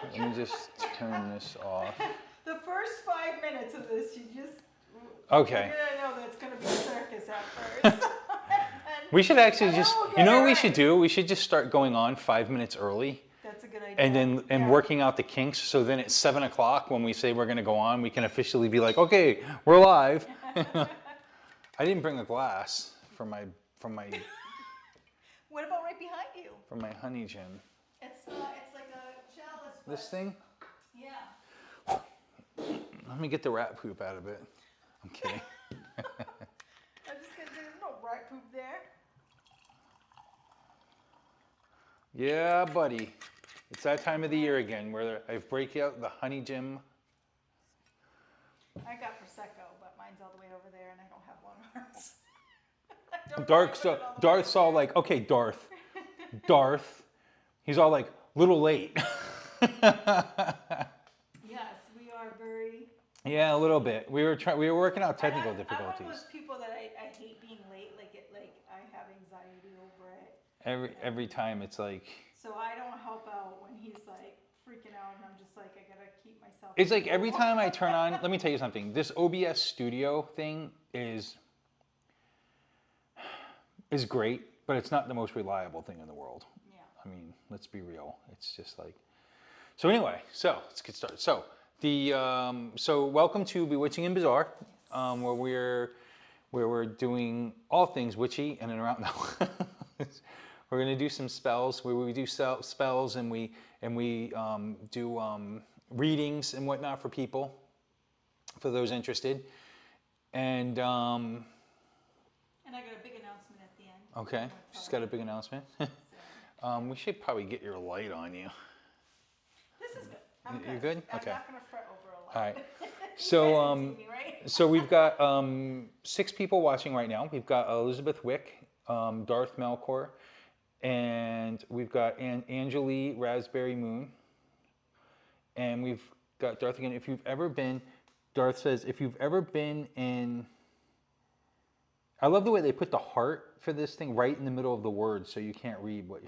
Let me just turn this off. The first 5 minutes of this, you just... Okay. You're gonna know that it's gonna be a circus at first. We should actually just, we'll you know get what it we right. should do? We should just start going on 5 minutes early. That's a good idea. And then Yeah. working out the kinks, so then at 7 o'clock when we say we're gonna go on, we can officially be like, okay, we're live. I didn't bring a glass from my What about right behind you? honey gin. It's like a chalice. This but- thing? Yeah. Let me get the rat poop out of it. I'm kidding. I'm just gonna say there's no rat poop there. Yeah, buddy. It's that time of the year again where I break out the honey gin. I got Prosecco, but mine's all the way over there and I don't have one of ours. I don't know why I put it all the way Darth's all like, okay, Darth. He's all like, little late. Yes, we are very... Yeah, a little bit. We were working out technical I'm one of difficulties. those people that I hate being late. Like I have anxiety over it. Every time it's like, So I don't help out when he's like freaking out, and I'm just like, I gotta keep myself. it's like every time I turn on, let me tell you something. This OBS studio thing is great, but it's not the most reliable thing in the world. Yeah. I mean, let's be real. It's just like, so anyway, so let's get started. So so welcome to Bewitching N Bazaar, where we're doing all things witchy and around. No. We're gonna do some spells where we do spells and we do readings and whatnot for people, for those interested. And And I got a big announcement at the end. okay, she's got a big announcement. We should probably get your light on you. This is good. I'm You're good. good? I'm Okay. not gonna fret over a lot. All right. You So guys can see me, right? so we've got 6 people watching right now. We've got Elizabeth Wick, Darth Melkor, and we've got Angeli Raspberry Moon, and we've got Darth again. If you've ever been, Darth says, if you've ever been in, I love the way they put the heart for this thing right in the middle of the words, so you can't read what.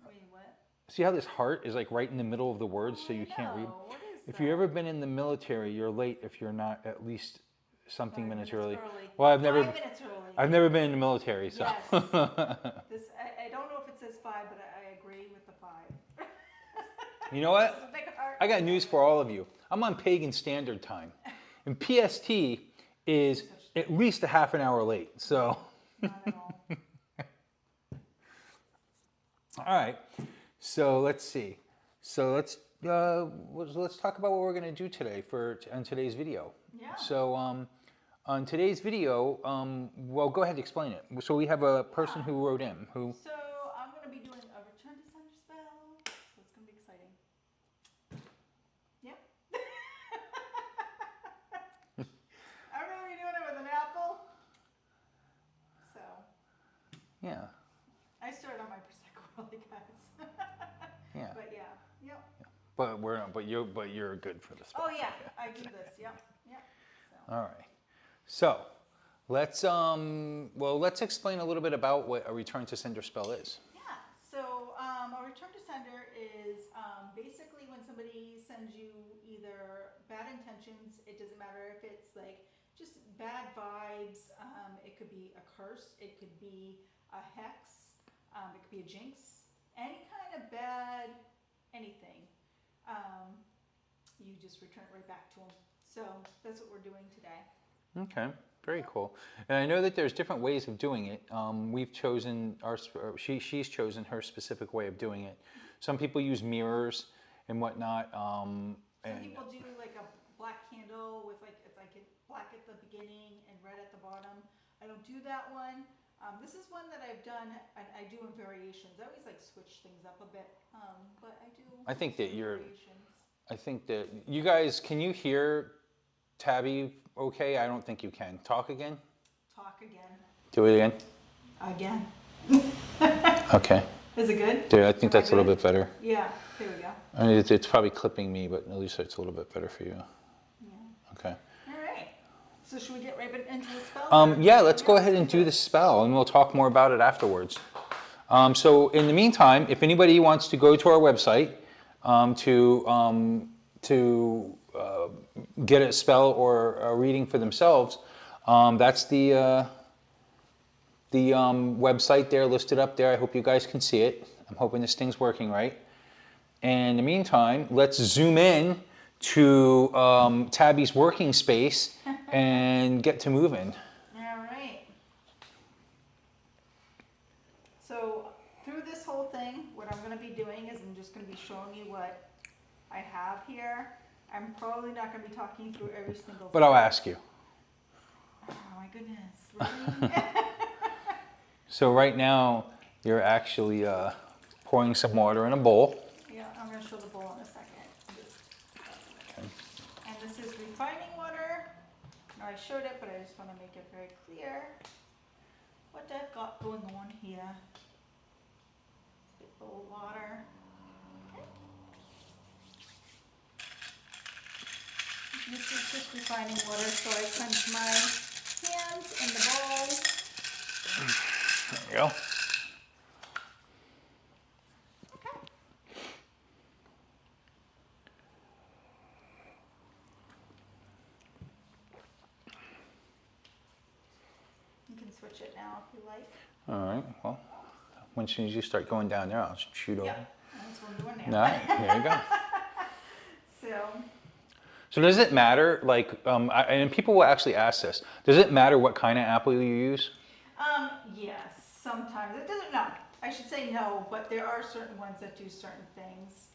Wait, what? See how this heart is like right in the middle of the words, so you can't read. No, what is If that? you've ever been in the military, you're late if you're not at least something 5 minutes minutes early. early. Well, 5 minutes early. I've never been in the military, so. Yes. I don't know if it says 5, but I agree with the 5. You know what? It's a big heart. I got news for all of you. I'm on Pagan Standard Time, and PST is at least a half an hour late. So, Not at all. all right. So let's see. So let's talk about what we're going to do today on today's video. Yeah. So on today's video, well, go ahead and explain it. So we have a person who wrote in who. So I'm going to be doing a return to sender spell. So it's going to be exciting. Yep. I'm going to be doing it with an apple. So Yeah. I started on my Prosecco early, guys. Yeah. But yeah. Yep. But you're good for the spell. Oh yeah, I do this. Yep. Yep. So. All right. So let's explain a little bit about what a return to sender spell is. Yeah, so a return to sender is basically when somebody sends you either bad intentions, it doesn't matter if it's like just bad vibes, it could be a curse, it could be a hex, it could be a jinx, any kind of bad anything, you just return it right back to them. So that's what we're doing today. Okay, very cool. And I know that there's different ways of doing it. We've chosen she's chosen her specific way of doing it. Some people use mirrors and whatnot. Some people do like a black candle with it's like black at the beginning and red at the bottom. I don't do that one. This is one that I've done, and I do in variations. I always like switch things up a bit, but I do. I think that variations. I think that you guys, can you hear Tabby okay? I don't think you can. Talk again? Talk again. Do it again? Again. Okay. Is it good? Dude, I think Am I that's a little good? bit better. Yeah, there we go. I mean, it's probably clipping me, but at least it's a little bit better for you. Yeah. Okay. All right. So should we get right into the spell? Yeah, let's go ahead and do the spell, and we'll talk more about it afterwards. So in the meantime, if anybody wants to go to our website, to get a spell or a reading for themselves, that's the website there listed up there. I hope you guys can see it. I'm hoping this thing's working right. And in the meantime, let's zoom in to Tabby's working space and get to moving. All right. So through this whole thing, what I'm going to be doing is I'm just going to be showing you what I have here. I'm probably not going to be talking through every single But I'll ask you. Oh my goodness, really? So right now, you're actually pouring some water in a bowl. Yeah, I'm going to show the bowl in a second. Okay. And this is refining water. Now I showed it, but I just want to make it very clear what I've got going on here. Big bowl of water. Okay. This is just refining water, so I cleanse my hands in the bowl. There we go. Okay. You can switch it now if you like. All right. Well, as soon as you start going down there, I'll shoot over. Yeah, that's what I'm doing All now. right. There you go. So, So does it matter, like, and people will actually ask this, does it matter what kind of apple you use? yes, sometimes. It doesn't, no, I should say no, but there are certain ones that do certain things.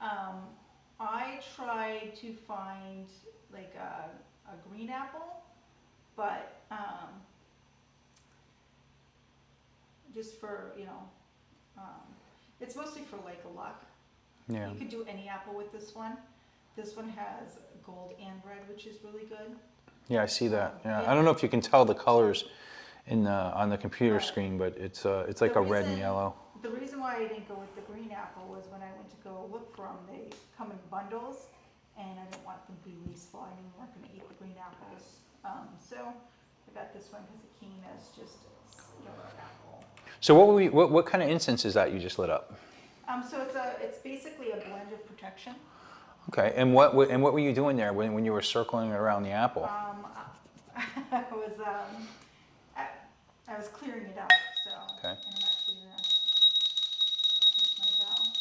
I try to find like a green apple, but just for, it's mostly for like luck. Yeah. You could do any apple with this one. This one has gold and red, which is really good. Yeah, I see that. Yeah. Yeah. I don't know if you can tell the colors in on the computer Right. screen, but it's like The a red and reason- yellow. The reason why I didn't go with the green apple was when I went to go look for them, they come in bundles, and I didn't want them to be wasteful. I knew we weren't going to eat the green apples. So I got this one because it came as just a regular apple. So what kind of incense is that you just lit up? So it's basically a blend of protection. Okay, and what were you doing there when you were circling around the apple? I was clearing it out, so. Okay. And I'm actually gonna use my bell.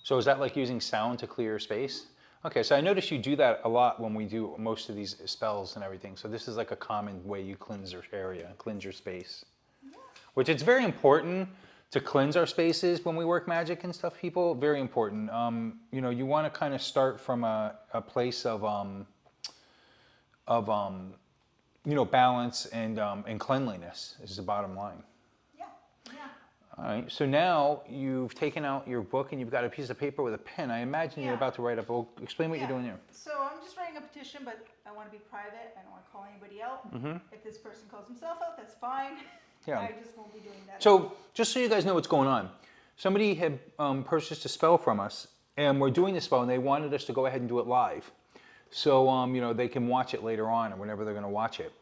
So is that like using sound to clear space? Okay, so I notice you do that a lot when we do most of these spells and everything. So this is like a common way you cleanse your area, cleanse your space. Yeah. Which it's very important to cleanse our spaces when we work magic and stuff, people. Very important. You want to kind of start from a place of balance and cleanliness is the bottom line. Yeah, yeah. All right, so now you've taken out your book and you've got a piece of paper with a pen. I imagine you're Yeah. about to write up. Explain what Yeah. you're doing there. So I'm just writing a petition, but I want to be private. I don't want to call anybody out. If this person calls himself out, that's fine. Yeah. I just won't be doing that. So just so you guys know what's going on, somebody had purchased a spell from us, and we're doing the spell, and they wanted us to go ahead and do it live, so they can watch it later on or whenever they're going to watch it.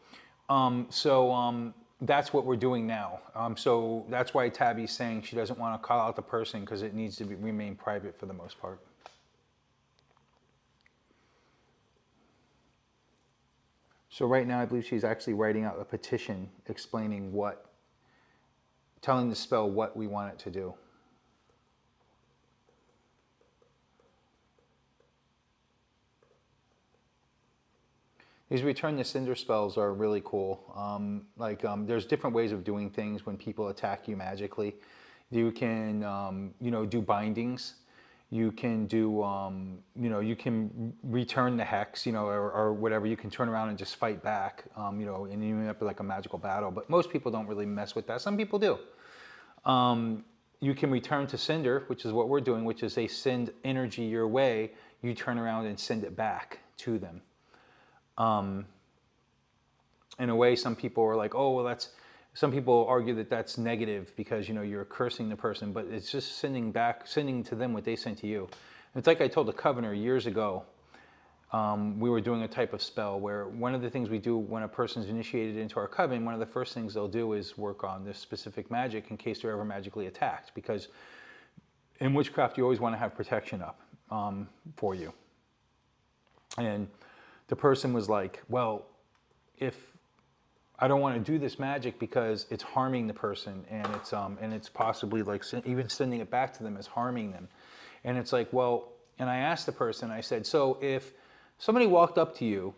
That's what we're doing now. So that's why Tabby's saying she doesn't want to call out the person because it needs to remain private for the most part. So right now, I believe she's actually writing out a petition explaining telling the spell what we want it to do. These return the cinder spells are really cool. There's different ways of doing things when people attack you magically. You can, do bindings. You can do, you can return the hex, or whatever. You can turn around and just fight back, and you end up with like a magical battle. But most people don't really mess with that. Some people do. You can return to cinder, which is what we're doing, which is they send energy your way. You turn around and send it back to them. In a way, some people are like, oh, well, some people argue that that's negative because, you're cursing the person, but it's just sending to them what they sent to you. It's like I told the Covenor years ago, we were doing a type of spell where one of the things we do when a person's initiated into our coven, one of the first things they'll do is work on this specific magic in case they're ever magically attacked. Because in witchcraft, you always want to have protection up for you. And the person was like, well, if I don't want to do this magic because it's harming the person, and it's possibly like even sending it back to them is harming them. And it's like, well, and I asked the person, I said, so if somebody walked up to you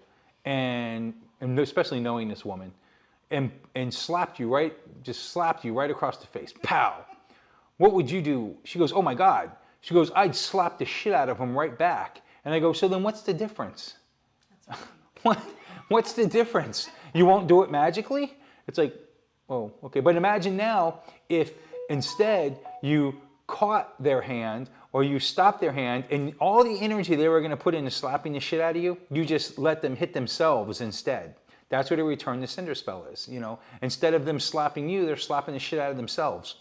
and especially knowing this woman and slapped you right across the face, pow, what would you do? She goes, oh my God. She goes, I'd slap the shit out of him right back. And I go, so then what's the difference? What's the difference? You won't do it magically? It's like, oh, okay. But imagine now if instead you caught their hand or you stopped their hand and all the energy they were going to put into slapping the shit out of you, you just let them hit themselves instead. That's what a return the sender spell is, you know. Instead of them slapping you, they're slapping the shit out of themselves.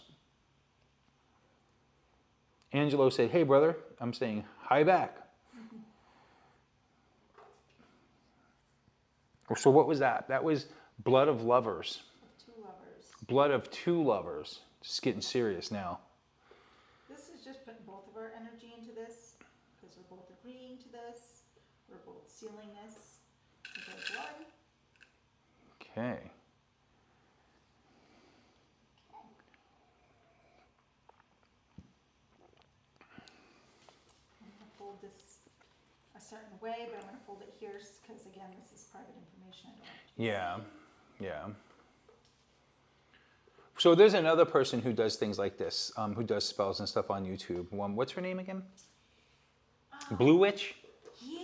Angelo said, hey brother, I'm saying hi back. So what was that? That was blood of lovers. Two lovers. Blood of two lovers. Just getting serious now. This is just putting both of our energy into this because we're both agreeing to this. We're both sealing this with our blood. Okay. I'm going to fold this a certain way, but I'm going to fold it here because, again, this is private information. I don't have to Yeah, yeah. So there's another person who does things like this, who does spells and stuff on YouTube. What's her name again? Blue Witch? Yeah.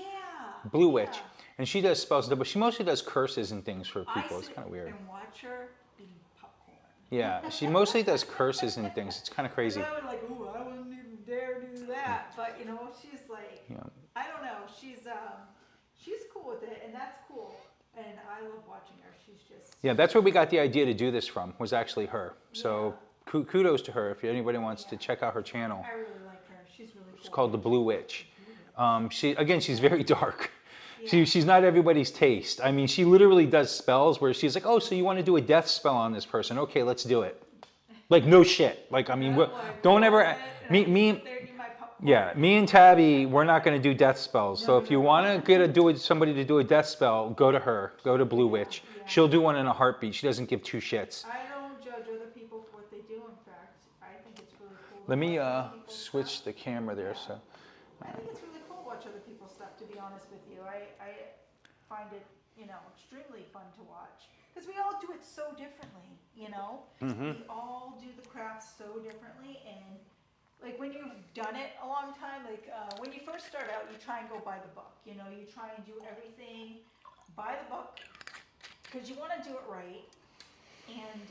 Blue Witch. And she does spells, but she mostly does curses and things for people. It's kind of weird. And watch her eating popcorn. Yeah, she mostly does curses and things. It's kind of crazy. And I was like, ooh, I wouldn't even dare do that. But, you know, she's like, Yeah. I don't know. She's cool with it, and that's cool. And I love watching her. She's just... Yeah, that's where we got the idea to do this from, was actually her. So kudos to her if anybody wants to check out her channel. I really like her. She's really cool. It's called The Blue Witch. She's very dark. Yeah. She's not everybody's taste. I mean, she literally does spells where she's like, oh, so you want to do a death spell on this person? Okay, let's do it. Like, no shit. Like, I mean, don't ever... Me and Tabby, we're not going to do death spells. So if you want to get somebody to do a death spell, go to her. Go to Blue Witch. Yeah. She'll do one in a heartbeat. She doesn't give two shits. I don't judge other people for what they do. In fact, I think it's really cool. Let me switch the camera there. Yeah. So. I think it's really cool to watch other people's stuff, to be honest with you. I find it, extremely fun to watch. Because we all do it so differently, you know? Mm-hmm. We all do the craft so differently, and like when you've done it a long time, like when you first start out, you try and go by the book. You try and do everything by the book because you want to do it right. And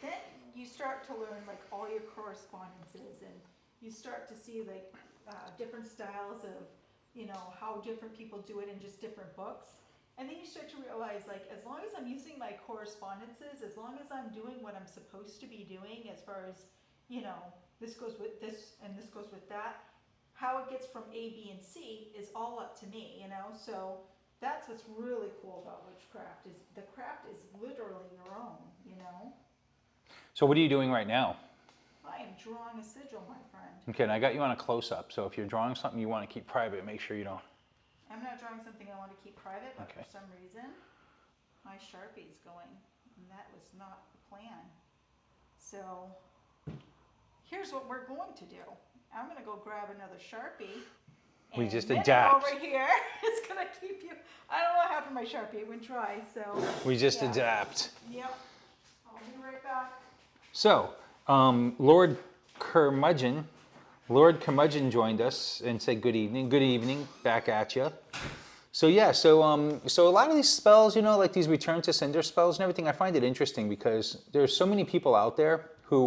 then you start to learn like all your correspondences, and you start to see like different styles of, how different people do it in just different books. And then you start to realize, like, as long as I'm using my correspondences, as long as I'm doing what I'm supposed to be doing as far as, this goes with this and this goes with that, how it gets from A, B, and C is all up to me, So that's what's really cool about witchcraft, is the craft is literally your own, So what are you doing right now? I am drawing a sigil, my friend. Okay, and I got you on a close-up, so if you're drawing something you want to keep private, make sure you don't. I'm not drawing something I want to keep private, but for some reason, my Sharpie's going, and that was not the plan. So, here's what we're going to do. I'm going to go grab another Sharpie. We just adapt. Over here, it's going to keep you, I don't know half of my Sharpie, it would try, so. We just adapt. Yep. I'll be right back. So, Lord Curmudgeon joined us and said good evening, back at you. So yeah, so a lot of these spells, like these return to sender spells and everything, I find it interesting because there's so many people out there who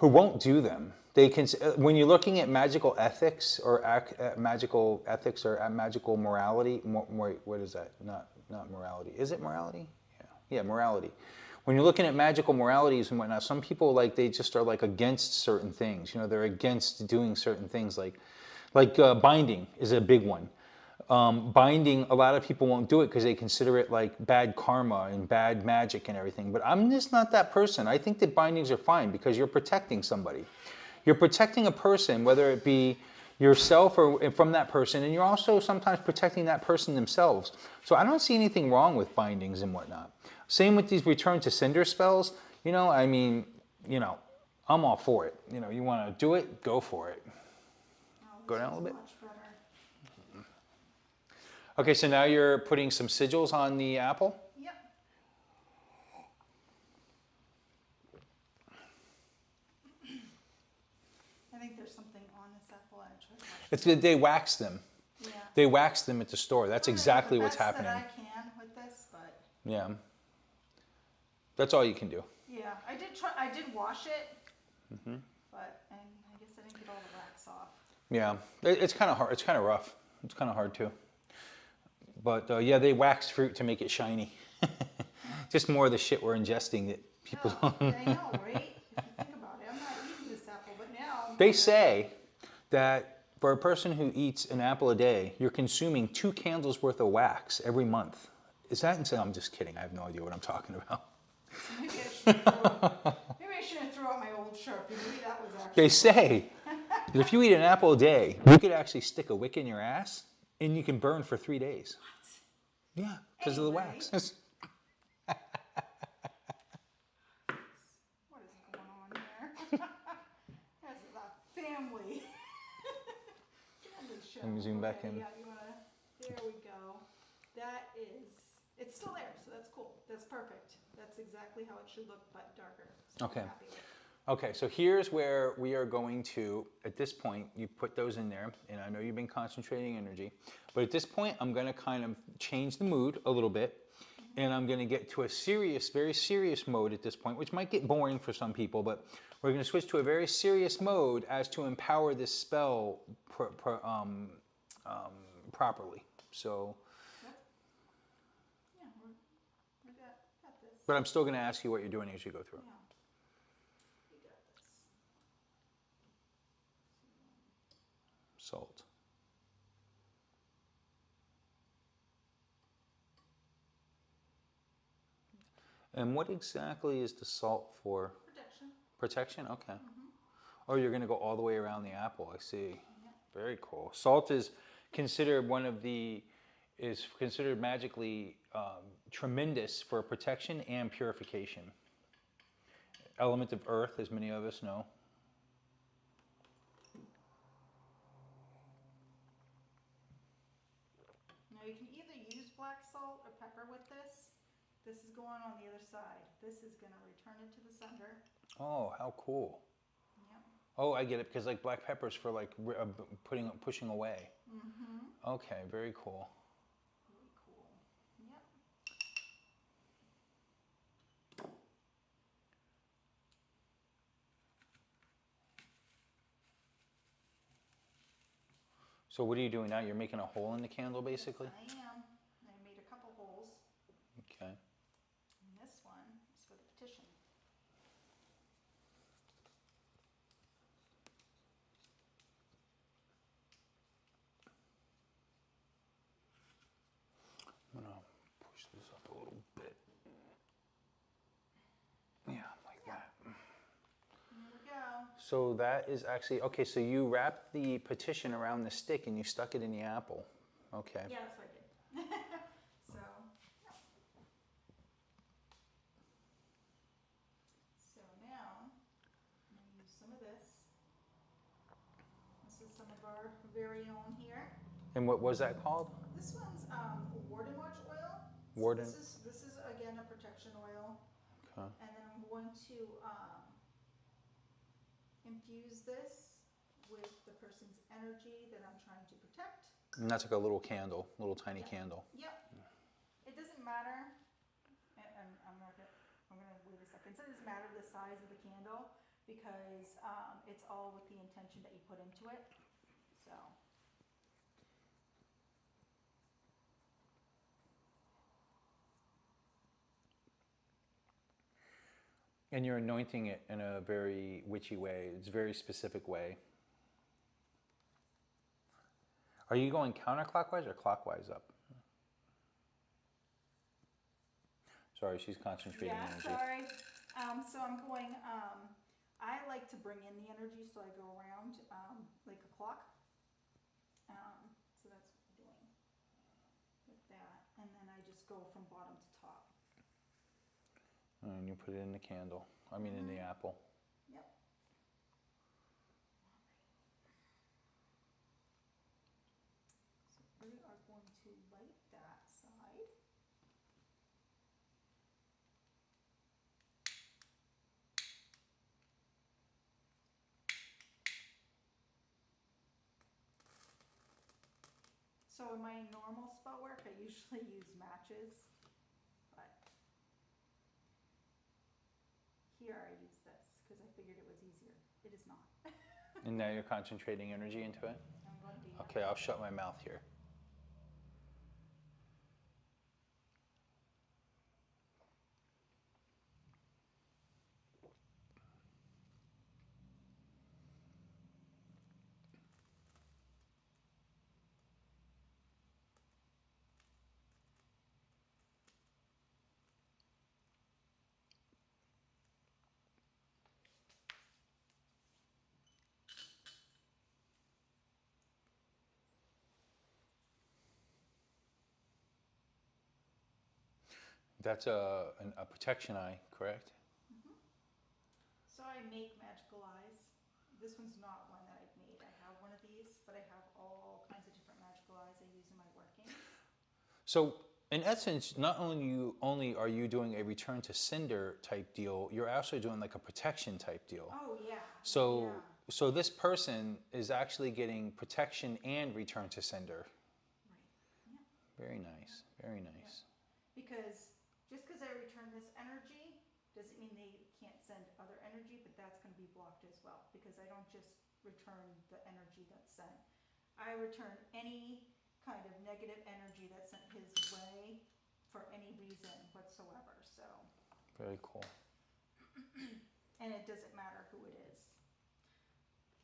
won't do them. They can, when you're looking at magical ethics or magical morality, what is that? Not morality. Is it morality? Yeah, morality. When you're looking at magical moralities and whatnot, some people they just are against certain things. They're against doing certain things. Like binding is a big one. Binding, a lot of people won't do it because they consider it like bad karma and bad magic and everything. But I'm just not that person. I think that bindings are fine because you're protecting somebody. You're protecting a person, whether it be yourself or from that person, and you're also sometimes protecting that person themselves. So I don't see anything wrong with bindings and whatnot. Same with these return to sender spells. You know, I mean, you know, I'm all for it. You know, you want to do it, go for it. Oh, Go this down a one's little bit. much better. Okay, so now you're putting some sigils on the apple. Yep. I think there's something on this apple. I tried to wash It's that they wax them. it. Yeah. They wax them at the store. That's I'm gonna do exactly the what's best happening. that I can with this, but Yeah. That's all you can do. yeah, I did try. I did wash it, but and I guess I didn't get all the wax off. Yeah. It's kind of hard. It's kind of rough. It's kind of hard too. But yeah, they wax fruit to make it shiny. Just more of the shit we're ingesting that people Oh, don't. I know, right? If you think about it, I'm not eating this apple, but now I'm They gonna- say that for a person who eats an apple a day, you're consuming 2 candles worth of wax every month. Is that insane? I'm just kidding. I have no idea what I'm talking about. Maybe I shouldn't throw out my old Sharpie. Maybe that was actually. They say that if you eat an apple a day, you could actually stick a wick in your ass and you can burn for 3 days. Yeah, because of the Anyway. wax. What is going on here? This is a family. Family show. Let me zoom back Okay, in. Yeah, you wanna. There we go. That is. It's still there, so that's cool. That's perfect. That's exactly how it should look, but darker. So I'm Okay. happy with it. Okay, so here's where we are going to, at this point, you put those in there, and I know you've been concentrating energy, but at this point, I'm gonna kind of change the mood a little bit, and I'm gonna get to a serious, very serious mode at this point, which might get boring for some people, but we're gonna switch to a very serious mode as to empower this spell properly. So, Yeah, we got this. but I'm still gonna ask you what you're doing as you go through. Yeah. We got this. Salt. And what exactly is the salt for? Protection. Protection? Okay. Oh, you're going to go all the way around the apple. I see. Very cool. Salt is considered is considered magically tremendous for protection and purification. Element of earth, as many of us know. Now you can either use black salt or pepper with this. This is going on the other side. This is going to return it to the sender. Oh, how cool. Yep. Oh, I get it, because like black pepper's for like pushing away. Okay, very cool. Really cool. Yep. So what are you doing now? You're making a hole in the candle, basically? I am. I made a couple holes. Okay. And this one is for the petition. I'm gonna push this up a little bit. Yeah, like that. Here we go. So that is actually, okay, so you wrapped the petition around the stick and you stuck it in the apple. Okay. Yeah, that's what I did. So, yeah. So now, I'm going to use some of this. This is some of our very own here. And what was that called? This one's Warden Watch oil. So Warden. This is again a protection oil, Okay. and then I'm going to infuse this with the person's energy that I'm trying to protect. And that's like a little candle, little tiny candle. Yep. It doesn't matter. And I'm gonna wait a second. So it doesn't matter the size of the candle because it's all with the intention that you put into it. So. And you're anointing it in a very witchy way. It's a very specific way. Are you going counterclockwise or clockwise up? Sorry, she's concentrating Yeah, energy. sorry. So I'm going, I like to bring in the energy, so I go around like a clock. So that's what I'm doing with that. And then I just go from bottom to top. And you put it in the candle. I mean, in the apple. Yep. So we are going to light that side. So in my normal spell work, I usually use matches, but here I use this because I figured it was easier. It is not. And now you're concentrating energy into it? I'm going to. Okay, I'll shut my mouth here. That's a protection eye, correct? Mm-hmm. So I make magical eyes. This one's not one that I've made. I have one of these, but I have all kinds of different magical eyes I use in my working. So, in essence, not only are you doing a return to sender type deal, you're also doing like a protection type deal. Oh yeah. So, yeah. so this person is actually getting protection and return to sender. Right. Yeah. Very nice. Very nice. Because just because I return this energy doesn't mean they can't send other energy, but that's going to be blocked as well because I don't just return the energy that's sent. I return any kind of negative energy that's sent his way for any reason whatsoever. So. Very cool. And it doesn't matter who it is.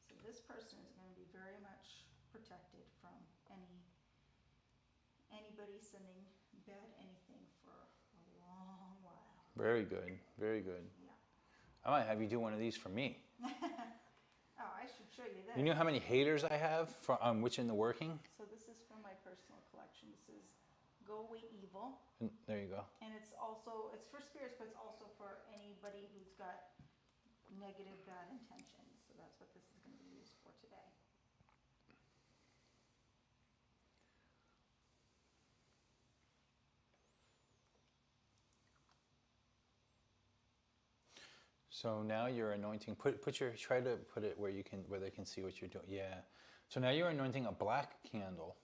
So this person is going to be very much protected from anybody sending bad anything for a long while. Very good. Very good. Yeah. I might have you do one of these for me. Oh, I should show you this. You know how many haters I have on Witch in the Working? So this is from my personal collection. This is Go Away Evil. And there you go. And it's for spirits, but it's also for anybody who's got negative, bad intentions. So that's what this is going to be used for today. So now you're anointing. Try to put it where they can see what you're doing. Yeah. So now you're anointing a black candle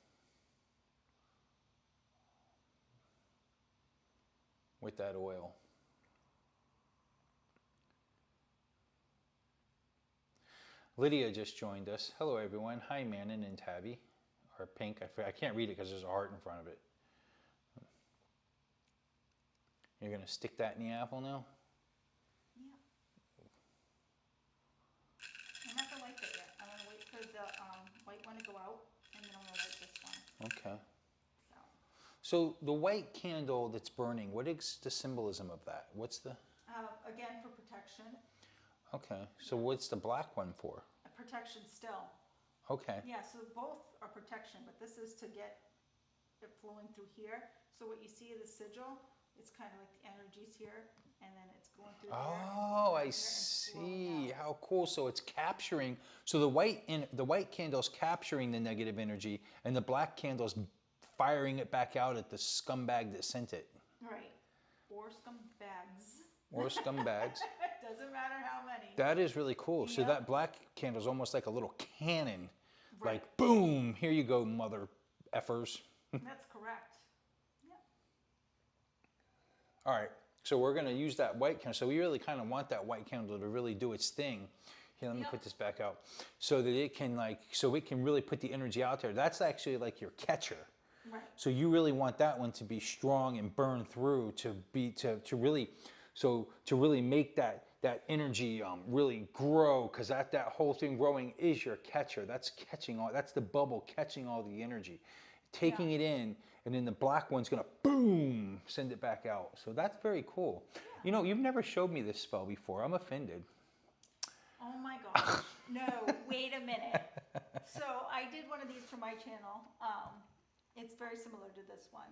with that oil. Lydia just joined us. Hello, everyone. Hi, Manon and Tabby, or Pink. I can't read it because there's a heart in front of it. You're gonna stick that in the apple now. Yeah. I'm not going to light that yet. I'm going to wait for the white one to go out, and then I'm going to light this one. Okay. So, So the white candle that's burning, what is the symbolism of that? What's the? again, for protection. Okay. So what's the black one for? Protection still. Okay. Yeah, so both are protection, but this is to get it flowing through here. So what you see of the sigil, it's kind of like the energy's here, and then it's going through there. Oh, I see. How cool. So it's capturing. So the white candle's capturing the negative energy, and the black candle's firing it back out at the scumbag that sent it. Right. Or scumbags. Or scumbags. Doesn't matter how many. That is really cool. So Yep. that black candle's almost like a little cannon. Right. Like, boom, here you go, mother effers. That's correct. Yep. All right, so we're going to use that white candle. So we really kind of want that white candle to really do its thing. Here, let me Yep. put this back out. So that it can really put the energy out there. That's actually like your catcher. Right. So you really want that one to be strong and burn through to really make that that energy really grow, because that whole thing growing is your catcher. That's catching all, that's the bubble catching all the energy, taking it in, and then the black one's gonna boom, send it back out. So that's very cool. You know, you've never showed me this spell before. I'm offended. Oh my gosh. No, wait a minute. So I did one of these for my channel. It's very similar to this one.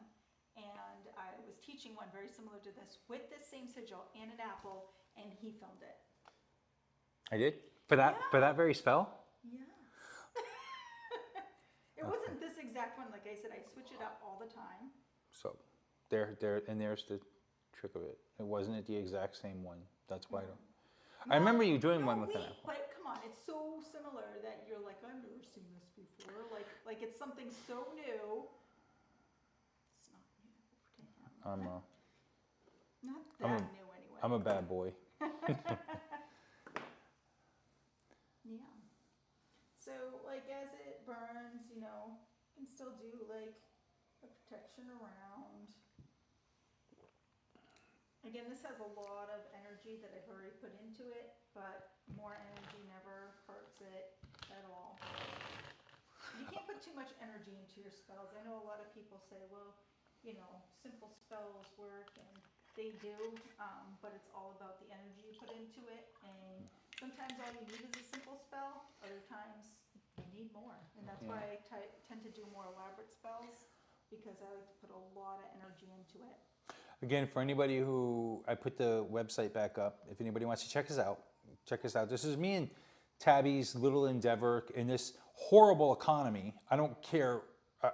And I was teaching one very similar to this with this same sigil and an apple, and he filmed it. I did? For that very spell? Yes. It wasn't this exact one. Like I said, I switch it up all the time. So there's the trick of it. It wasn't the exact same one. That's why I don't. I remember you doing one with an apple. But come on, it's so similar that you're like, I've never seen this before. Like it's something so new. It's not new to him. Not that new anyway. I'm a bad boy. Yeah. So like as it burns, you know, you can still do like a protection around. Again, this has a lot of energy that I've already put into it, but more energy never hurts it at all. You can't put too much energy into your spells. I know a lot of people say, well, you know, simple spells work, and they do, but it's all about the energy you put into it. And sometimes all you need is a simple spell, other times you need more. And that's why I tend to do more elaborate spells, because I like to put a lot of energy into it. Again, for anybody who, I put the website back up. If anybody wants to check us out, check us out. This is me and Tabby's little endeavor in this horrible economy. I don't care.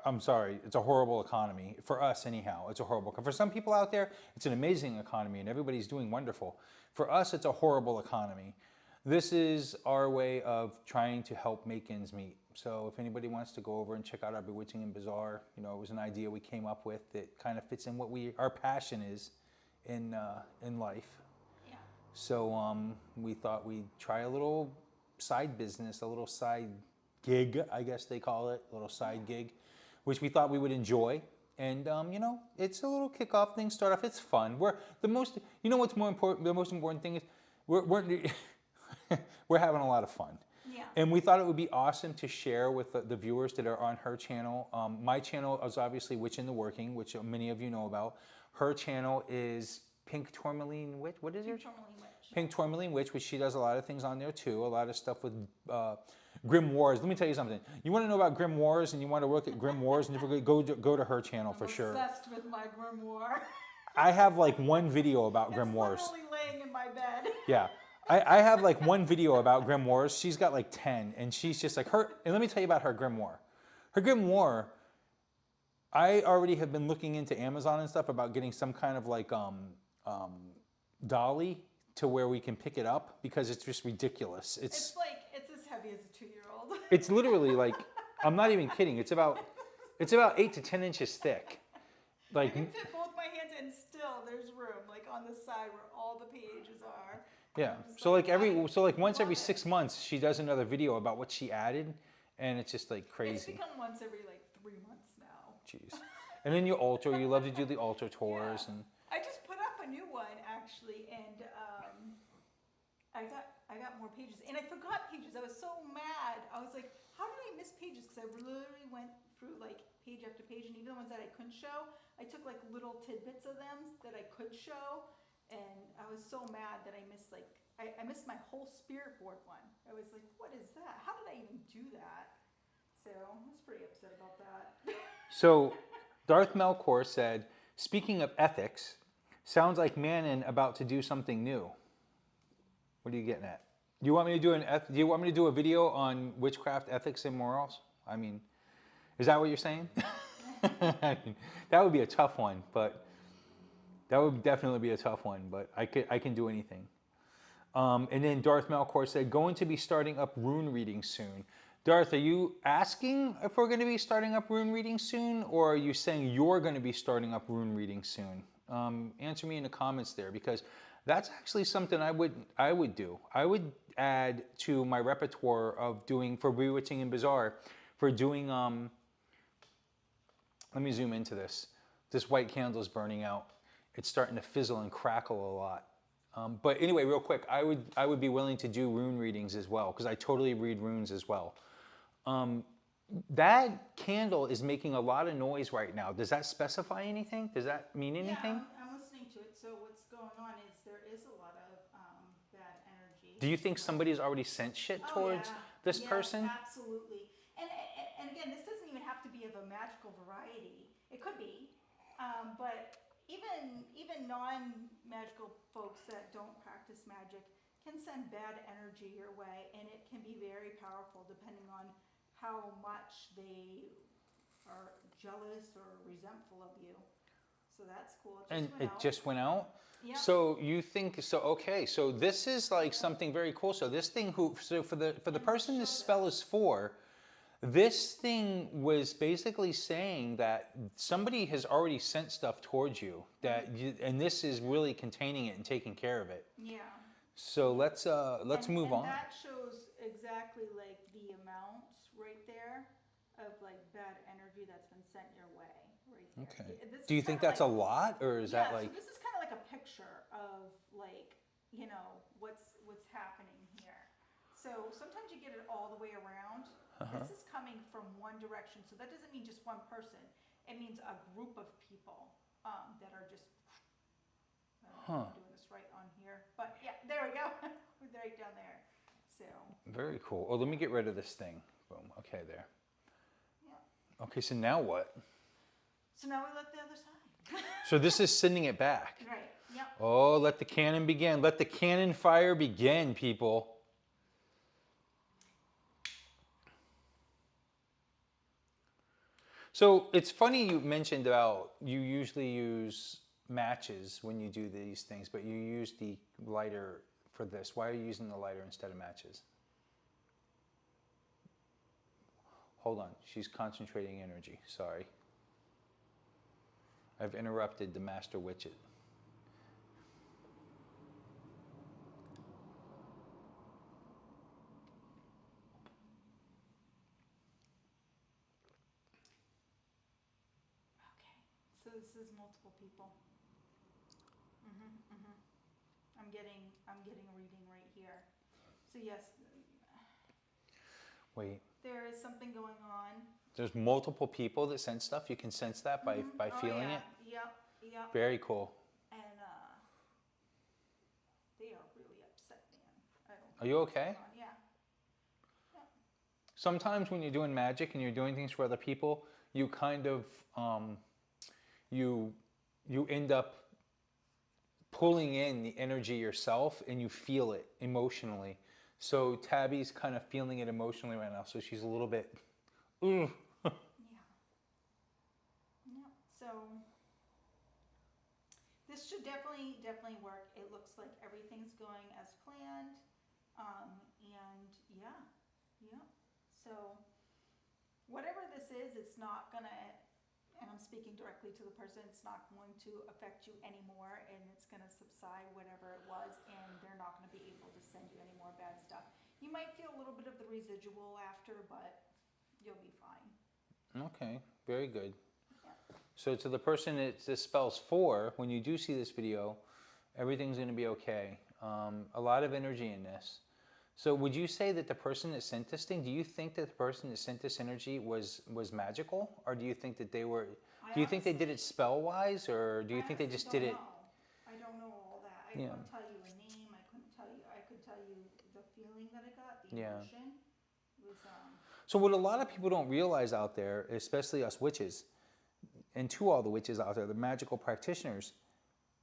I'm sorry. It's a horrible economy. For us, anyhow, it's a horrible. For some people out there, it's an amazing economy and everybody's doing wonderful. For us, it's a horrible economy. This is our way of trying to help make ends meet. So if anybody wants to go over and check out our Bewitching N Bazaar, you know, it was an idea we came up with that kind of fits in what our passion is in life. Yeah. So we thought we'd try a little side business, a little side gig, I guess they call it, a little side gig, which we thought we would enjoy. And you know, it's a little kickoff thing, start off. It's fun. You know what's more important? The most important thing is we're having a lot of fun. Yeah. And we thought it would be awesome to share with the viewers that are on her channel. My channel is obviously Witch in the Working, which many of you know about. Her channel is Pink Tourmaline Witch. What is your channel? Pink Tourmaline Witch, which she does a lot of things on there too. A lot of stuff with Grim Wars. Let me tell you something. You want to know about Grim Wars and you want to look at Grim Wars, and go to her channel for sure. I'm obsessed with my Grim War. I have like one video about Grim Wars. It's literally laying in my bed. Yeah. I have like one video about Grim Wars. She's got like 10, and she's just like her. And let me tell you about her Grim War. Her Grim War, I already have been looking into Amazon and stuff about getting some kind of like dolly to where we can pick it up, because it's just ridiculous. It's as heavy as a 2-year-old. It's literally like, I'm not even kidding. It's about 8 to 10 inches thick. Like, I can fit both my hands, and still there's room, like on the side where all the pages are. yeah. So like once every 6 months, she does another video about what she added, and it's just like crazy. It's become once every like 3 months now. Jeez. And then you love to do the altar tours. Yeah. And I just put up a new one actually, and I got more pages, and I forgot pages. I was so mad. I was like, how did I miss pages? Because I literally went through like page after page, and even the ones that I couldn't show, I took like little tidbits of them that I could show, and I was so mad that I missed I missed my whole spirit board one. I was like, what is that? How did I even do that? So I was pretty upset about that. so Darth Melkor said, speaking of ethics, sounds like Manon about to do something new. What are you getting at? Do you want me to do a video on witchcraft ethics and morals? I mean, is that what you're saying? I mean, that would be a tough one, but that would definitely be a tough one, but I can do anything. And then Darth Melkor said, going to be starting up rune reading soon. Darth, are you asking if we're going to be starting up rune reading soon, or are you saying you're going to be starting up rune reading soon? Answer me in the comments there, because that's actually something I would do. I would add to my repertoire of doing for Bewitching N Bazaar, for doing, let me zoom into this. This white candle is burning out. It's starting to fizzle and crackle a lot. But anyway, real quick, I would be willing to do rune readings as well because I totally read runes as well. That candle is making a lot of noise right now. Does that specify anything? Does that mean anything? Yeah, I'm listening to it. So what's going on is there is a lot of bad energy. Do you think somebody's already sent shit Oh towards yeah, this yes, person? absolutely. And again, this doesn't even have to be of a magical variety. It could be, but even non-magical folks that don't practice magic can send bad energy your way, and it can be very powerful depending on how much they are jealous or resentful of you. So that's cool. And Went it out. just went out? Yeah. So you think so? Okay, so this is like something very cool. So this thing, so for the person this spell is for, this thing was basically saying that somebody has already sent stuff towards you and this is really containing it and taking care of it. Yeah. So let's move on. That shows exactly like the amount right there of like bad energy that's been sent your way right there. Okay. This Do you is think kinda that's a lot, or is that So like? this is kind of like a picture of like, you know, what's happening here. So sometimes you get it all the way around. This is coming from one direction. So that doesn't mean just one person. It means a group of people that are just, I don't know if I'm doing this right on here. But yeah, there we go. We're right down there. So. Very cool. Oh, let me get rid of this thing. Boom. Okay, there. Yeah. Okay, so now what? So now we look the other side. So this is sending it back. Right. Yep. Oh, let the cannon begin. Let the cannon fire begin, people. So it's funny you mentioned about you usually use matches when you do these things, but you use the lighter for this. Why are you using the lighter instead of matches? Hold on, she's concentrating energy. Sorry. I've interrupted the master witchet. Okay. So this is multiple people. I'm getting a reading right here. So yes, Wait, there is something going on. there's multiple people that sense stuff. You can sense that by feeling it. Yep. Very cool. And they are really upset, man. I don't. Are you okay? Yeah. Sometimes when you're doing magic and you're doing things for other people, you kind of you end up pulling in the energy yourself and you feel it emotionally. So Tabby's kind of feeling it emotionally right now. So she's a little bit, ooh. Yeah. So this should definitely work. It looks like everything's going as planned. And yeah. So whatever this is, it's not gonna, and I'm speaking directly to the person, it's not going to affect you anymore, and it's gonna subside whatever it was, and they're not gonna be able to send you any more bad stuff. You might feel a little bit of the residual after, but you'll be fine. Okay, very good. Yeah. So to the person that this spell's for, when you do see this video, everything's going to be okay. A lot of energy in this. So would you say that the person that sent this thing, do you think that the person that sent this energy was magical? Or do you think that they were, do you think they did it spell-wise, or do you think they just did it? I don't know all that. I couldn't tell you a name. I could tell you the feeling that I got, the emotion. Was, So what a lot of people don't realize out there, especially us witches, and to all the witches out there, the magical practitioners,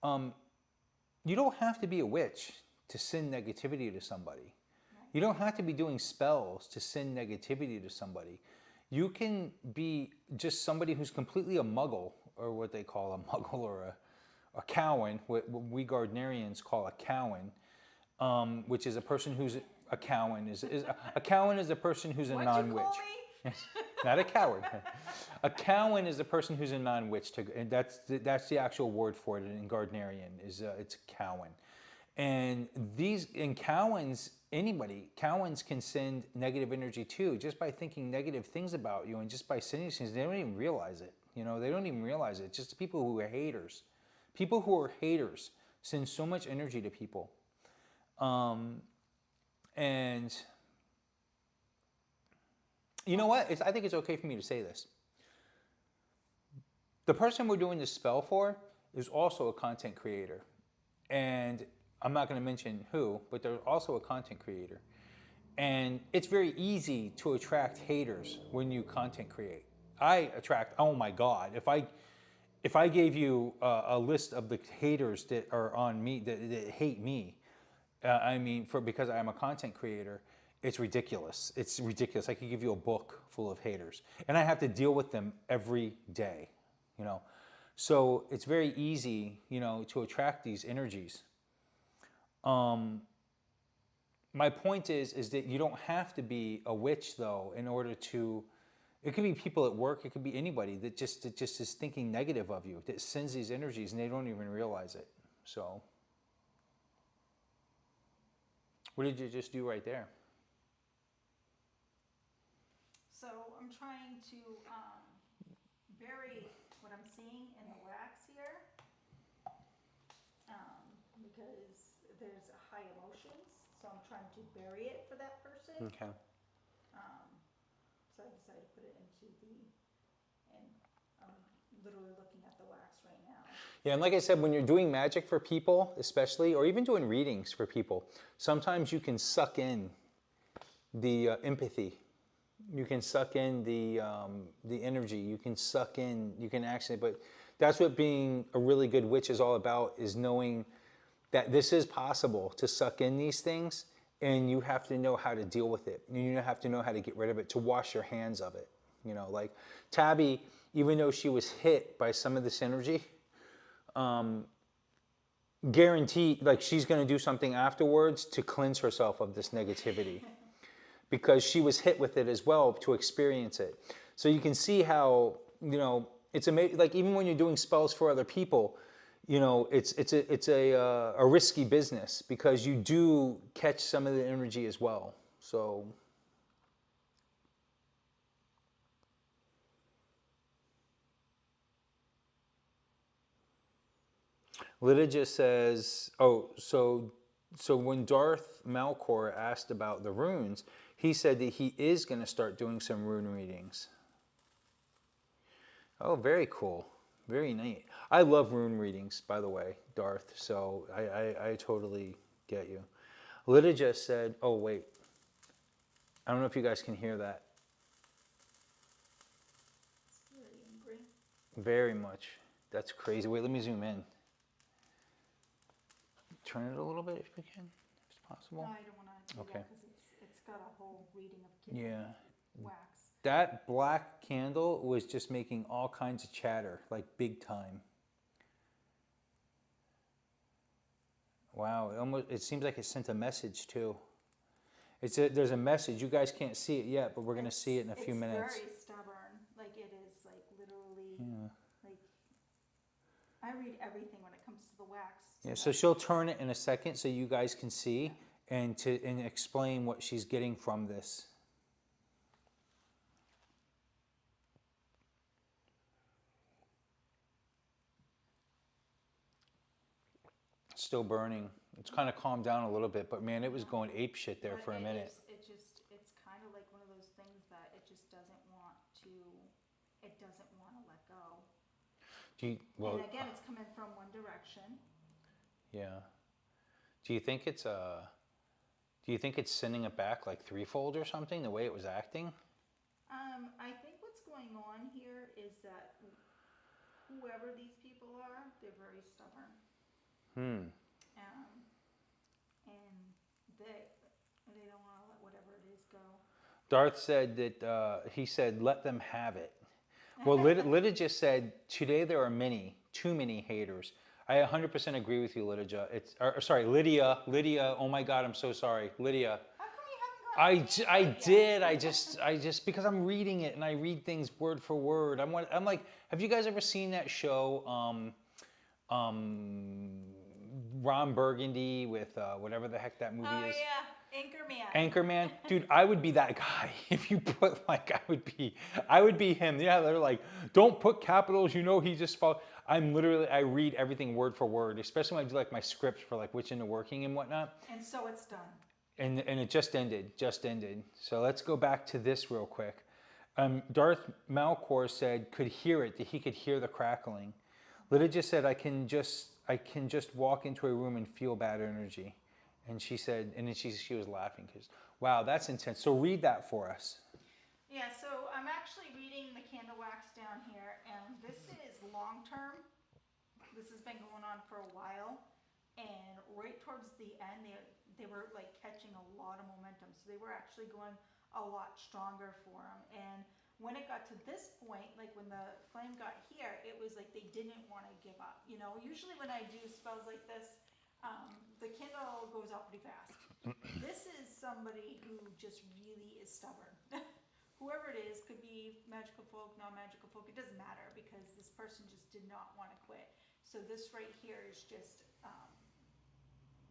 you don't have to be a witch to send negativity to somebody. You don't have to be doing spells to send negativity to somebody. You can be just somebody who's completely a muggle, or what they call a muggle, or a cowan, what we Gardnerians call a cowan, which is a person who's a cowan. A cowan is a person who's a non-witch. Not a coward. A cowan is a person who's a non-witch. And that's the actual word for it in Gardnerian. It's a cowan. And cowans, cowans can send negative energy too, just by thinking negative things about you and just by sending things. They don't even realize it. They don't even realize it. It's just people who are haters. People who are haters sends so much energy to people. And you know what? I think it's okay for me to say this. The person we're doing this spell for is also a content creator. And I'm not going to mention who, but they're also a content creator. And it's very easy to attract haters when you content create. I attract, oh my God, if I gave you a list of the haters that are on me, that hate me, I mean, because I am a content creator, it's ridiculous. It's ridiculous. I could give you a book full of haters, and I have to deal with them every day, you know. So it's very easy, you know, to attract these energies. My point is that you don't have to be a witch, though, in order to. It could be people at work. It could be anybody that just is thinking negative of you, that sends these energies, and they don't even realize it. So, what did you just do right there? So I'm trying to bury what I'm seeing in the wax here, because there's high emotions. So I'm trying to bury it for that person. Okay. So I decided to put it into and I'm literally looking at the wax right now. Yeah, and like I said, when you're doing magic for people, especially, or even doing readings for people, sometimes you can suck in the empathy. You can suck in the energy. You can suck in. You can actually, but that's what being a really good witch is all about: is knowing that this is possible to suck in these things, and you have to know how to deal with it. You have to know how to get rid of it, to wash your hands of it. You know, like Tabby, even though she was hit by some of this energy, guaranteed, like she's going to do something afterwards to cleanse herself of this negativity. Because she was hit with it as well to experience it. So you can see how, you know, it's amazing. Like even when you're doing spells for other people, you know, it's a risky business because you do catch some of the energy as well. So. Lita just says, oh, so when Darth Malcor asked about the runes, he said that he is going to start doing some rune readings. Oh, very cool. Very neat. I love rune readings, by the way, Darth, so I totally get you. Lita just said, oh, wait. I don't know if you guys can hear that. It's very angry. Very much. That's crazy. Wait, let me zoom in. Turn it a little bit if we can, if it's possible. No, I don't want to do Okay. that because it's got a whole reading of wax. That black candle was just making all kinds of chatter, like big time. Wow, it seems like it sent a message too. There's a message. You guys can't see it yet, but we're going to see it in a few minutes. It's very stubborn. Like it is like literally, like I read everything when it comes to the wax. Yeah, so she'll turn it in a second so you guys can see and explain what she's getting from this. Still burning. It's kind of calmed down a little bit, but man, it was going ape shit there for a minute. It's kind of like one of those things that it just doesn't want to let go. And again, it's coming from one direction. Yeah. Do you think it's sending it back like threefold or something, the way it was acting? I think what's going on here is that whoever these people are, they're very stubborn. And they don't want to let whatever it is go. Darth said that he said, let them have it. Well, Lita just said, today there are too many haters. I 100% agree with you, Lydia. Lydia. Oh my God, I'm so sorry, Lydia. How come you haven't gotten I did. I just because I'm reading it and I read things word for word. I'm like, have you guys ever seen that show, Ron Burgundy with whatever the heck that movie is? Oh yeah, Anchorman. Anchorman, dude, I would be that guy. If you put like, I would be him. Yeah, they're like, don't put capitals. You know, he just fall. I'm literally, I read everything word for word, especially when I do like my scripts for like Witch into Working and whatnot. And so it's done. And it just ended. So let's go back to this real quick. Darth Malcor said could hear it, that he could hear the crackling. Lydia just said I can just walk into a room and feel bad energy. And she said, and then she was laughing because, wow, that's intense. So read that for us. Yeah, so I'm actually reading the candle wax down here, and this is long term. This has been going on for a while, and right towards the end, they were like catching a lot of momentum, so they were actually going a lot stronger for them. And when it got to this point, like when the flame got here, it was like they didn't want to give up. You know, usually when I do spells like this, the candle goes out pretty fast. This is somebody who just really is stubborn. Whoever it is, could be magical folk, non-magical folk, it doesn't matter, because this person just did not want to quit. So this right here is just,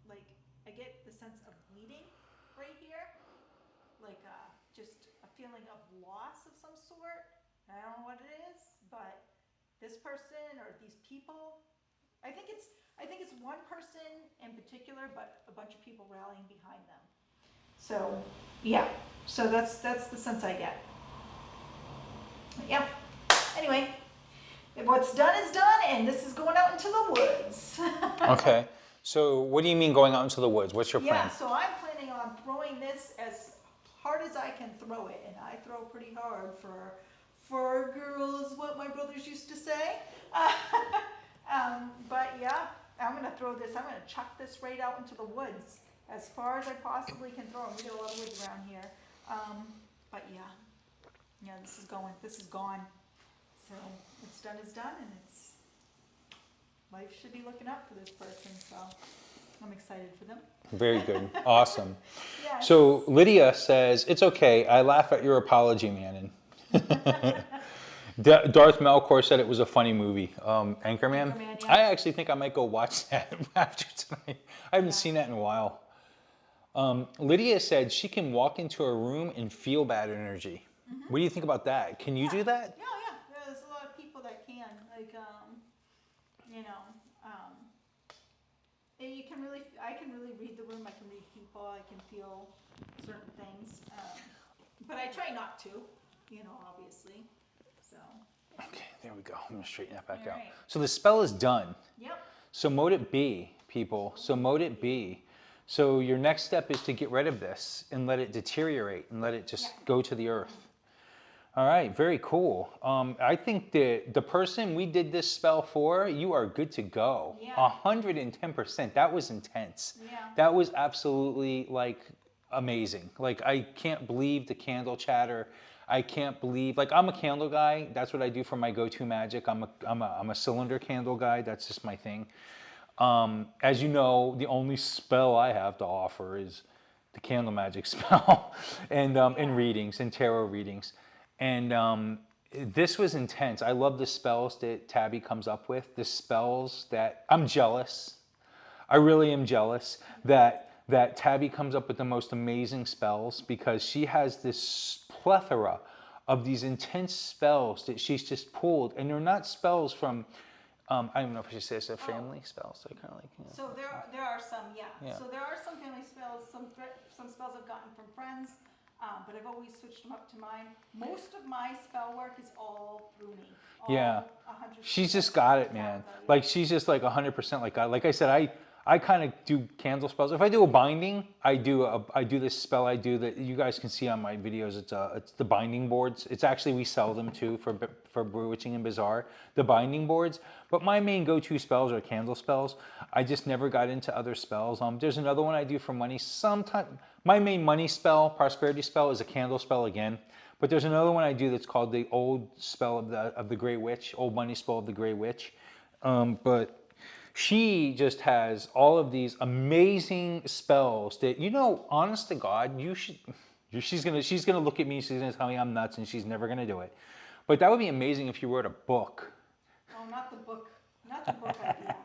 like, I get the sense of bleeding right here, like just a feeling of loss of some sort. I don't know what it is, but this person or these people, I think it's one person in particular, but a bunch of people rallying behind them. So yeah, so that's the sense I get. Yeah. Anyway, what's done is done, and this is going out into the woods. Okay. So what do you mean going out into the woods? What's your plan? Yeah, so I'm planning on throwing this as hard as I can throw it, and I throw pretty hard for girls, what my brothers used to say. But yeah, I'm gonna throw this. I'm gonna chuck this right out into the woods as far as I possibly can throw them. We got a lot of woods around here. But yeah, this is gone. So it's done is done, and life should be looking up for this person. So I'm excited for them. Very good. Awesome. Yes. So Lydia says, it's okay. I laugh at your apology, Manon. Darth Malcor said it was a funny movie. Anchorman? Anchorman, yeah. I actually think I might go watch that after tonight. I haven't seen that in a while. Lydia said she can walk into a room and feel bad energy. Mm-hmm. What do you think about that? Can you do that? Yeah. There's a lot of people that can. Like, you know, and I can really read the room. I can read people. I can feel certain things. But I try not to, obviously. So. Okay, there we go. I'm gonna straighten that back All out. right. So the spell is done. Yep. So mote it be, people. So mote it be. So your next step is to get rid of this and let it deteriorate and let it just go to the earth. All right, very cool. I think that the person we did this spell for, you are good to go. Yeah. 110%. That was intense. Yeah. That was absolutely like amazing. Like I can't believe the candle chatter. I can't believe, like I'm a candle guy. That's what I do for my go-to magic. I'm a cylinder candle guy. That's just my thing. As you know, the only spell I have to offer is the candle magic spell and readings and tarot readings. And this was intense. I love the spells that Tabby comes up with. The spells that I'm jealous. I really am jealous that Tabby comes up with the most amazing spells, because she has this plethora of these intense spells that she's just pulled, and they're not spells from I don't know if I should say it's a family spell, so kind of like. So there are some, yeah. So there are some family spells. Some spells I've gotten from friends, but I've always switched them up to mine. Most of my spell work is all through me. Yeah, 100%. she's just got it, man. Like she's just like 100% like God. Like I said, I kind of do candle spells. If I do a binding, I do this spell. I do that you guys can see on my videos. It's the binding boards. It's actually, we sell them too for Bewitching N Bazaar, the binding boards. But my main go-to spells are candle spells. I just never got into other spells. There's another one I do for money. Sometimes my main money spell, prosperity spell, is a candle spell again. But there's another one I do that's called the old spell of the Grey Witch, old money spell of the Grey Witch. But she just has all of these amazing spells that, honest to God, she's gonna look at me, she's gonna tell me I'm nuts, and she's never gonna do it. But that would be amazing if you wrote a book. Oh, not the book idea.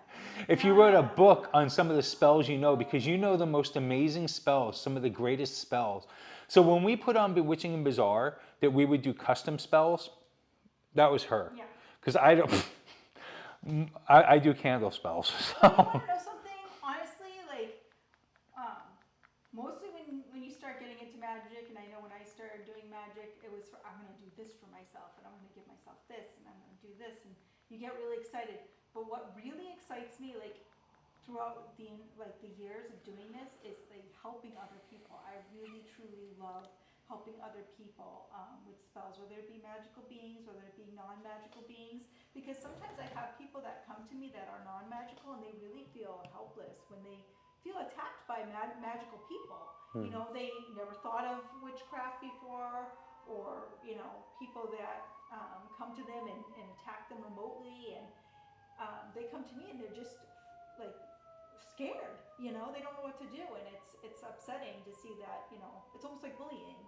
If you wrote a book on some of the spells because you know the most amazing spells, some of the greatest spells. So when we put on Bewitching N Bazaar that we would do custom spells, that was her. Yeah. Because I don't. I do candle spells. You So. want to know something? Honestly, like, mostly when you start getting into magic, and I know when I started doing magic, it was for, I'm going to do this for myself, and I'm going to give myself this, and I'm going to do this, and you get really excited. But what really excites me, like, throughout the years of doing this, is like helping other people. I really truly love helping other people with spells, whether it be magical beings, whether it be non-magical beings, because sometimes I have people that come to me that are non-magical and they really feel helpless when they feel attacked by magical people. You know, they never thought of witchcraft before, or people that come to them and attack them remotely, and they come to me and they're just like scared. They don't know what to do, and it's upsetting to see that. It's almost like bullying.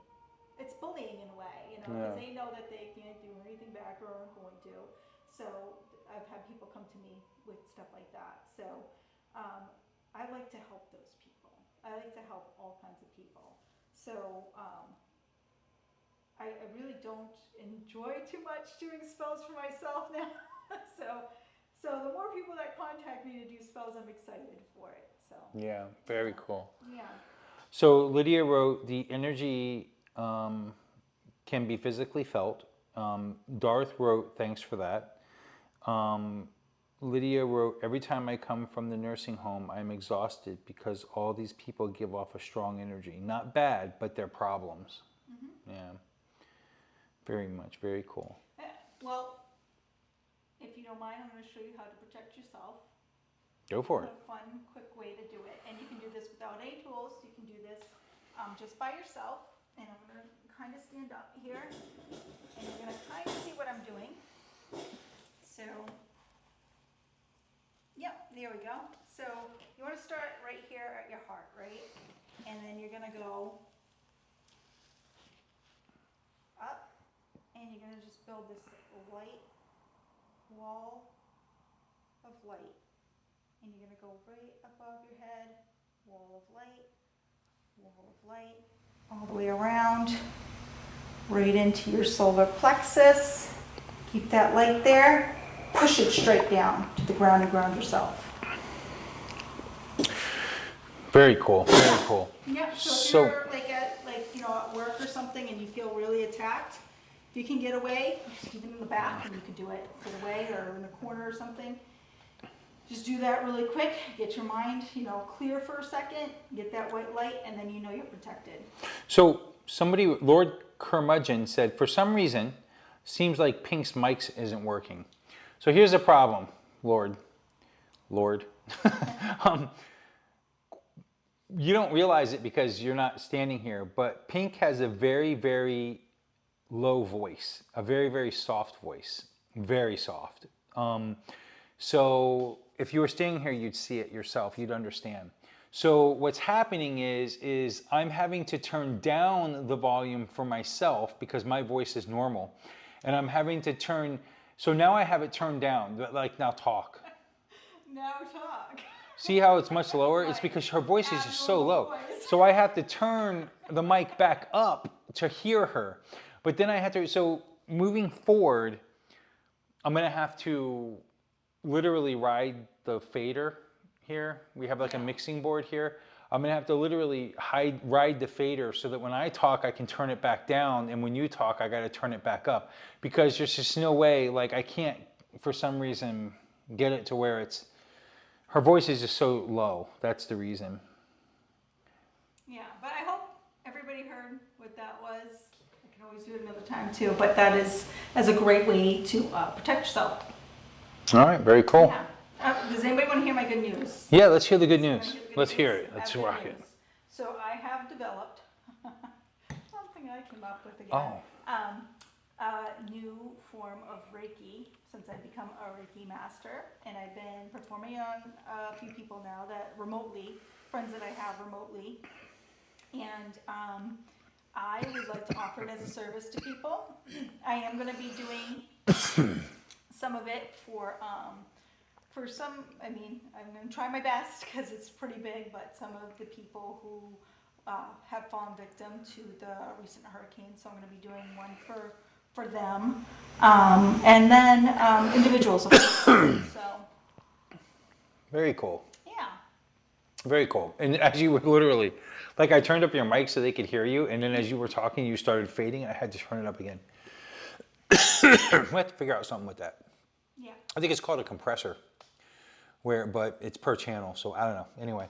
It's bullying in a way, because Yeah. they know that they can't do anything back or aren't going to. So I've had people come to me with stuff like that. So I like to help those people. I like to help all kinds of people. So I really don't enjoy too much doing spells for myself now. So the more people that contact me to do spells, I'm excited for it. So Yeah, very cool. yeah. So Lydia wrote, the energy can be physically felt. Darth wrote, thanks for that. Lydia wrote, every time I come from the nursing home, I'm exhausted because all these people give off a strong energy. Not bad, but they're problems. Yeah, very much, very cool. Well, if you don't mind, I'm going to show you how to protect yourself. Go for it. A fun, quick way to do it. And you can do this without any tools. You can do this just by yourself. And I'm going to kind of stand up here. And you're going to kind of see what I'm doing. So, yep, there we go. So you want to start right here at your heart, right? And then you're going to go up. And you're going to just build this light wall of light. And you're going to go right above your head, wall of light, all the way around, right into your solar plexus. Keep that light there. Push it straight down to the ground and ground yourself. Very cool, very cool. Yeah, so if you're at work or something and you feel really attacked, if you can get away, even in the bathroom you can do it, get away, or in the corner or something. Just do that really quick, get your mind, clear for a second, get that white light, and then you're protected. So somebody, Lord Curmudgeon said, for some reason, seems like Pink's mic isn't working. So here's the problem, Lord. You don't realize it because you're not standing here, but Pink has a very, very low voice, a very, very soft voice, very soft. So if you were staying here, you'd see it yourself, you'd understand. So what's happening is I'm having to turn down the volume for myself because my voice is normal. And I'm having to turn, so now I have it turned down, like now talk. Now talk. See how it's much lower? It's because her voice is just so low. So I have to turn the mic back up to hear her. But then I have to, so moving forward, I'm gonna have to literally ride the fader here. We have like a mixing board here. I'm gonna have to literally ride the fader so that when I talk, I can turn it back down, and when you talk, I gotta turn it back up. Because there's just no way, like I can't, for some reason, get it to where it's, her voice is just so low. That's the reason. Yeah, but I hope everybody heard what that was. I can always do it another time too, but that is as a great way to protect yourself. All right, very cool. Yeah. Does anybody want to hear my good news? Yeah, let's hear the good news. Let's hear it. Let's rock it. So I have developed something I came up with again. A new form of Reiki since I've become a Reiki master, and I've been performing on a few people now that remotely, friends that I have remotely, and I would like to offer it as a service to people. I am going to be doing some of it for some, I'm going to try my best because it's pretty big, but some of the people who have fallen victim to the recent hurricane. So I'm going to be doing one for them. And then individuals, of course. So, Very cool. yeah. Very cool. And as you were literally, like I turned up your mic so they could hear you, and then as you were talking, you started fading. I had to turn it up again. We have to figure out something with that. Yeah. I think it's called a compressor, but it's per channel, so I don't know. Anyway,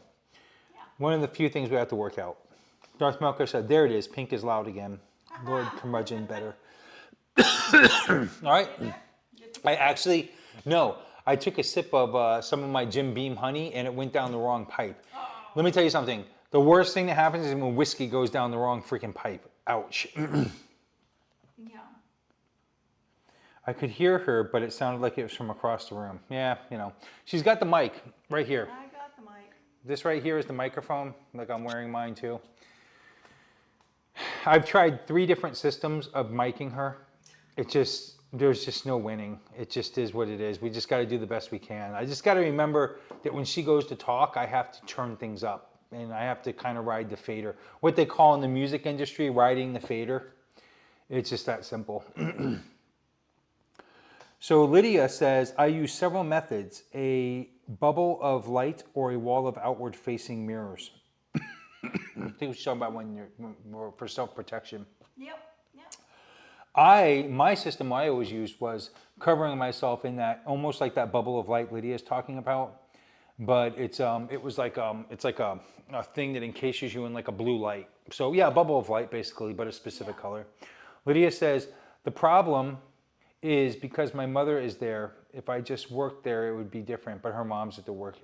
Yeah. one of the few things we have to work out. Darth Melker said, there it is, pink is loud again. Lord curmudgeon better. All right. I actually, no, I took a sip of some of my Jim Beam honey and it went down the wrong pipe. Oh. Let me tell you something. The worst thing that happens is when whiskey goes down the wrong freaking pipe. Ouch. Yeah. I could hear her, but it sounded like it was from across the room. Yeah, you know. She's got the mic right here. I got the mic. This right here is the microphone, like I'm wearing mine too. I've tried 3 different systems of miking her. There's just no winning. It just is what it is. We just got to do the best we can. I just got to remember that when she goes to talk, I have to turn things up and I have to kind of ride the fader. What they call in the music industry, riding the fader. It's just that simple. So Lydia says, I use several methods, a bubble of light or a wall of outward facing mirrors. I think she's talking about for self-protection. Yep. My system I always used was covering myself in that, almost like that bubble of light Lydia is talking about. But it's like a thing that encases you in like a blue light. So yeah, a bubble of light basically, but a specific color. Lydia says, the problem is because my mother is there. If I just worked there, it would be different. But her mom's at the work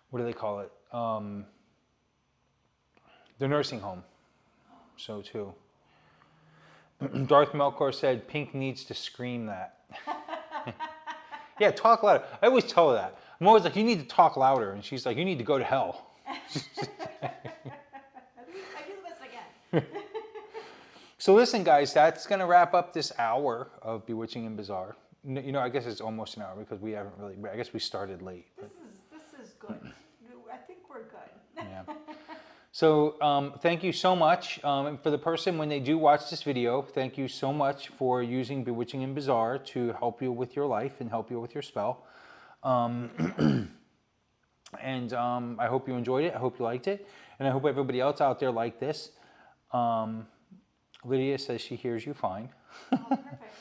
what do they call it? The nursing home. So too. Darth Melkor said, Pink needs to scream that. Yeah, talk louder. I always tell her that. I'm always like, you need to talk louder. And she's like, you need to go to hell. I do the best I can. So listen, guys, that's going to wrap up this hour of Bewitching N Bazaar. You know, I guess it's almost an hour because we haven't really, I guess we started late. This is good. I think we're good. Yeah. So thank you so much. And for the person, when they do watch this video, thank you so much for using Bewitching N Bazaar to help you with your life and help you with your spell. And I hope you enjoyed it. I hope you liked it. And I hope everybody else out there liked this. Lydia says she hears you fine. Oh, perfect.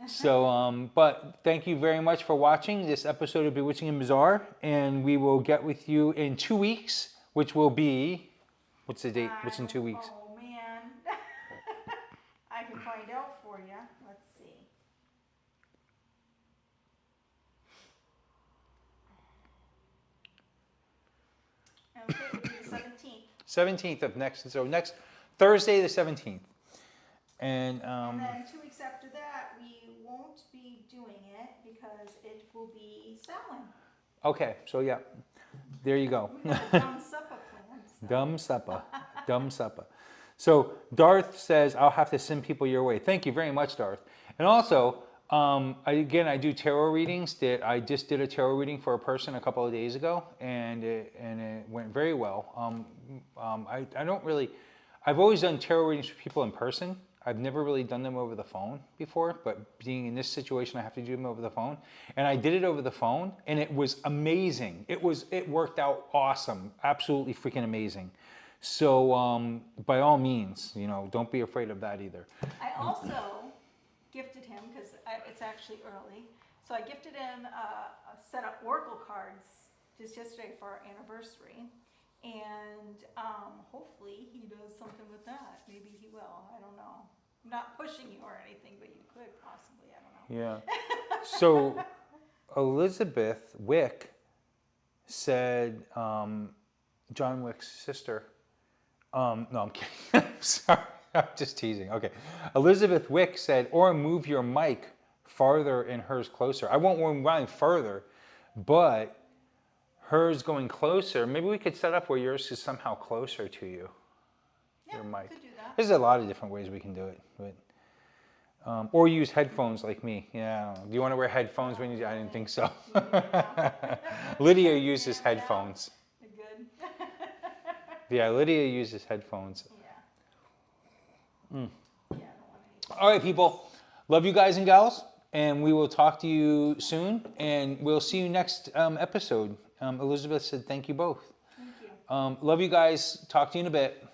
So, but thank you very much for watching this episode of Bewitching N Bazaar. And we will get with you in 2 weeks, which will be... What's the date? What's in 2 weeks? Oh, man. I can find out for you. Let's see. Okay, it would be the 17th. 17th of next Thursday the 17th. And then 2 weeks after that, we won't be doing it because it will be Samhain. okay, so yeah, there you go. We got a dumb supper plan. So. Dumb supper. Dumb supper. So Darth says, I'll have to send people your way. Thank you very much, Darth. And also, I do tarot readings. I just did a tarot reading for a person a couple of days ago, and it went very well. I've always done tarot readings for people in person. I've never really done them over the phone before, but being in this situation, I have to do them over the phone. And I did it over the phone, and it was amazing. It worked out awesome, absolutely freaking amazing. So by all means, you know, don't be afraid of that either. I also gifted him, because it's actually early, so I gifted him a set of oracle cards just yesterday for our anniversary. And hopefully he does something with that. Maybe he will. I don't know. I'm not pushing you or anything, but you could possibly. I don't know. Yeah. So Elizabeth Wick said, John Wick's sister. No, I'm kidding. Sorry, I'm just teasing. Okay. Elizabeth Wick said, or move your mic farther and hers closer. I won't move mine further, but hers going closer. Maybe we could set up where yours is somehow closer to you. Yeah, Your mic. could do that. There's a lot of different ways we can do it, but or use headphones like me. Yeah, I don't know. Do you want to wear headphones when you? I didn't think so. Lydia uses headphones. Good. Yeah, Lydia uses headphones. Yeah. Yeah, I don't want any. All right, people. Love you guys and gals, and we will talk to you soon, and we'll see you next episode. Elizabeth said thank you both. Thank you. Love you guys. Talk to you in a bit.